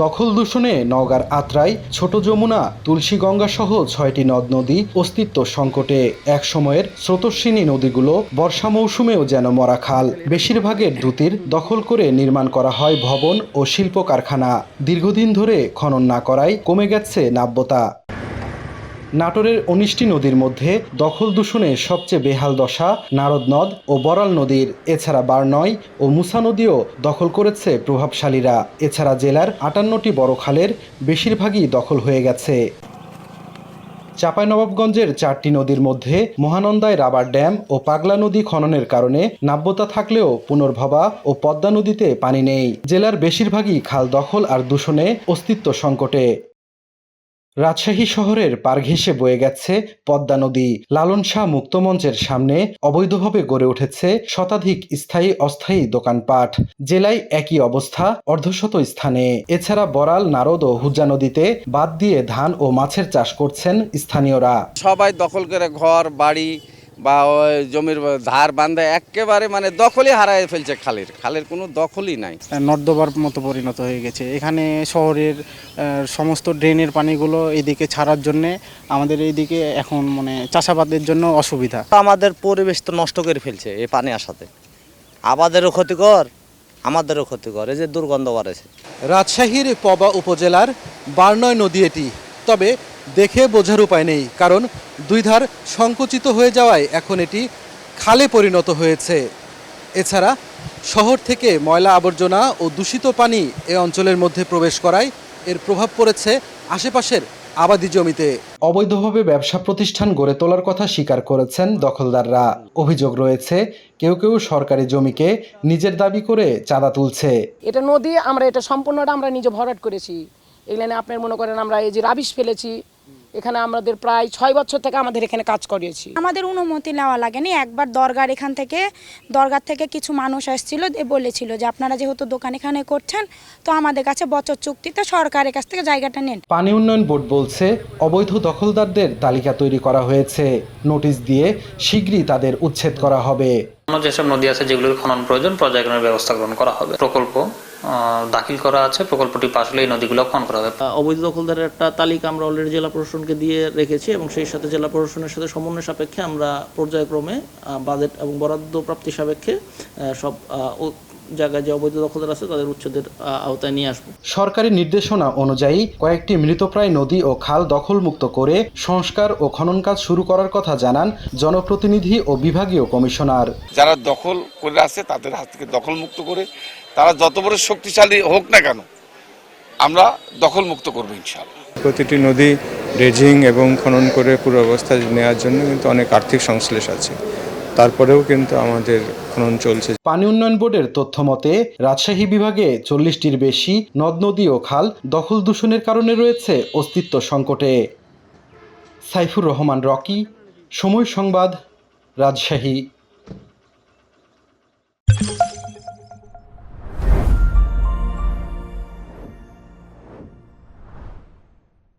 দখল দূষণে নওগাঁর আত্রাই, ছোট যমুনা, তুলসীগঙ্গা সহ ৬টি নদ নদী অস্তিত্ব সংকটে। এক সময়ের স্রোতস্বিনী নদীগুলো বর্ষা মৌসুমেও যেন মরা খাল। বেশিরভাগের দুটির দখল করে নির্মাণ করা হয় ভবন ও শিল্প কারখানা। দীর্ঘদিন ধরে খনন না করায় কমে গেছে নাব্যতা। নাটোরের ১৯টি নদীর মধ্যে দখল দূষণে সবচেয়ে বেহাল দশা নারদ নদ ও বড়াল নদীর। এছাড়া বারনয় ও মুসা নদীও দখল করেছে প্রভাবশালীরা। এছাড়া জেলার ৫৮টি বড় খালের বেশিরভাগই দখল হয়ে গেছে। চাঁপাইনবাবগঞ্জের ৪টি নদীর মধ্যে মহানন্দায় রাবার ড্যাম ও পাগলা নদী খননের কারণে নাব্যতা থাকলেও পুনর্ভবা ও পদ্মা নদীতে পানি নেই। জেলার বেশিরভাগই খাল দখল আর দূষণে অস্তিত্ব সংকটে। রাজশাহী শহরের পার ঘেঁষে বয়ে গেছে পদ্মা নদী। লালন শাহ মুক্তমঞ্চের সামনে অবৈধভাবে গড়ে উঠেছে শতাধিক স্থায়ী অস্থায়ী দোকানপাট। জেলায় একই অবস্থা অর্ধশত স্থানে। এছাড়া বড়াল, নারদ ও হুজ্জা নদীতে বাদ দিয়ে ধান ও মাছের চাষ করছেন স্থানীয়রা। সবাই দখল করে ঘর বাড়ি বা ওই জমির ধার বান্ধা একেবারে মানে দখলই হারায় ফেলছে। খালের কোনো দখলই নাই। নর্দমার মতো পরিণত হয়ে গেছে। এখানে শহরের সমস্ত ড্রেনের পানিগুলো এদিকে ছাড়ার জন্যে আমাদের এইদিকে এখন মানে চাষাবাদের জন্য অসুবিধা। আমাদের পরিবেশ তো নষ্ট করে ফেলছে এই পানি আসাতে। আবাদেরও ক্ষতিকর, আমাদেরও ক্ষতিকর। এই যে দুর্গন্ধ বাড়েছে। রাজশাহীর পবা উপজেলার বারনয় নদী এটি। তবে দেখে বোঝার উপায় নেই, কারণ দুই ধার সংকুচিত হয়ে যাওয়ায় এখন এটি খালে পরিণত হয়েছে। এছাড়া শহর থেকে ময়লা আবর্জনা ও দূষিত পানি এ অঞ্চলের মধ্যে প্রবেশ করায় এর প্রভাব পড়েছে আশেপাশের আবাদি জমিতে। অবৈধভাবে ব্যবসা প্রতিষ্ঠান গড়ে তোলার কথা স্বীকার করেছেন দখলদাররা। অভিযোগ রয়েছে কেউ কেউ সরকারি জমিকে নিজের দাবি করে চাঁদা তুলছে। এটা নদী, আমরা এটা সম্পূর্ণটা আমরা নিজে ভরাট করেছি। এখানে আপনার মনে করেন আমরা এই যে রাবিশ ফেলেছি, এখানে আমাদের প্রায় ৬ বছর থেকে আমাদের এখানে কাজ করিয়েছি। আমাদের অনুমতি নেওয়া লাগেনি। একবার দরগার থেকে কিছু মানুষ আসছিল, বলেছিল যে আপনারা যেহেতু দোকান এখানে করছেন তো আমাদের কাছে বছর চুক্তিতে সরকারের কাছ থেকে জায়গাটা নেন। পানি উন্নয়ন বোর্ড বলছে অবৈধ দখলদারদের তালিকা তৈরি করা হয়েছে। নোটিশ দিয়ে শীঘ্রই তাদের উচ্ছেদ করা হবে। যেসব নদী আছে যেগুলোর খনন প্রয়োজন পর্যায়ক্রমে ব্যবস্থা গ্রহণ করা হবে। প্রকল্প দাখিল করা আছে, প্রকল্পটি পাশ হলে এই নদীগুলো খনন করা হবে। অবৈধ দখলদারের একটা তালিকা আমরা অলরেডি জেলা প্রশাসনকে দিয়ে রেখেছি এবং সেই সাথে জেলা প্রশাসনের সাথে সমন্বয় সাপেক্ষে আমরা পর্যায়ক্রমে বাজেট এবং বরাদ্দ প্রাপ্তি সাপেক্ষে সব জায়গায় যে অবৈধ দখলদার আছে তাদের উচ্ছেদের আওতায় নিয়ে আসবো। সরকারি নির্দেশনা অনুযায়ী কয়েকটি মৃতপ্রায় নদী ও খাল দখলমুক্ত করে সংস্কার ও খনন কাজ শুরু করার কথা জানান জনপ্রতিনিধি ও বিভাগীয় কমিশনার। যারা দখল করে আছে তাদের হাত থেকে দখলমুক্ত করে তারা যত বড় শক্তিশালী হোক না কেন আমরা দখলমুক্ত করবো ইনশাআল্লাহ। প্রতিটি নদী ড্রেজিং এবং খনন করে পুরো অবস্থা নেওয়ার জন্য কিন্তু অনেক আর্থিক সংশ্লেষ আছে, তারপরেও কিন্তু আমাদের খনন চলছে। পানি উন্নয়ন বোর্ডের তথ্য মতে রাজশাহী বিভাগে ৪০টির বেশি নদ নদী ও খাল দখল দূষণের কারণে রয়েছে অস্তিত্ব সংকটে। সাইফুর রহমান রকি, সময় সংবাদ, রাজশাহী।